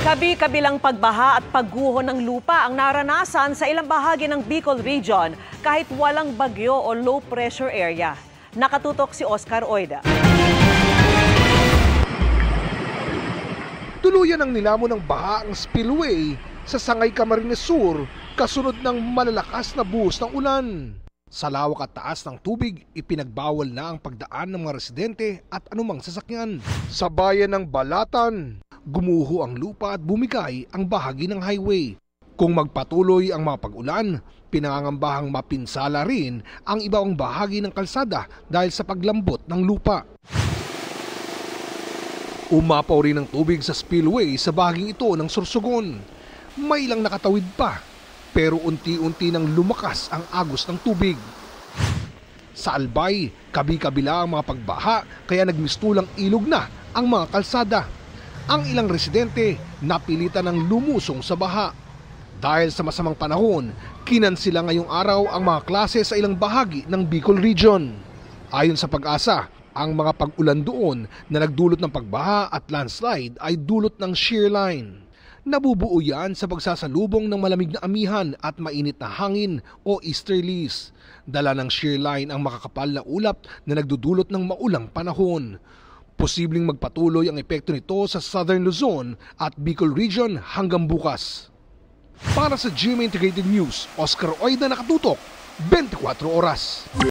Kabi-kabilang pagbaha at pagguho ng lupa ang naranasan sa ilang bahagi ng Bicol Region kahit walang bagyo o low pressure area. Nakatutok si Oscar Oida. Tuluyan ang nilamon ng baha ang spillway sa Sangay Camarines Sur kasunod ng malalakas na buhos ng ulan. Sa lawak at taas ng tubig, ipinagbawal na ang pagdaan ng mga residente at anumang sasakyan. Sa bayan ng Balatan, gumuho ang lupa at bumigay ang bahagi ng highway. Kung magpatuloy ang mga pag-ulan, pinangangambahang mapinsala rin ang ibang bahagi ng kalsada dahil sa paglambot ng lupa. Umapaw rin ang tubig sa spillway sa bahaging ito ng Sorsogon. May ilang nakatawid pa, pero unti-unti nang lumakas ang agos ng tubig. Sa Albay, kabi-kabila ang mga pagbaha kaya nagmistulang ilog na ang mga kalsada. Ang ilang residente napilitan ng lumusong sa baha. Dahil sa masamang panahon, kinansila ngayong araw ang mga klase sa ilang bahagi ng Bicol Region. Ayon sa Pag-asa, ang mga pag-ulan doon na nagdulot ng pagbaha at landslide ay dulot ng shear line. Nabubuo yan sa pagsasalubong ng malamig na amihan at mainit na hangin o easterlies. Dala ng shear line ang makakapal na ulap na nagdudulot ng maulang panahon. Posibleng magpatuloy ang epekto nito sa Southern Luzon at Bicol Region hanggang bukas. Para sa GMA Integrated News, Oscar Oida, nakatutok, 24 oras.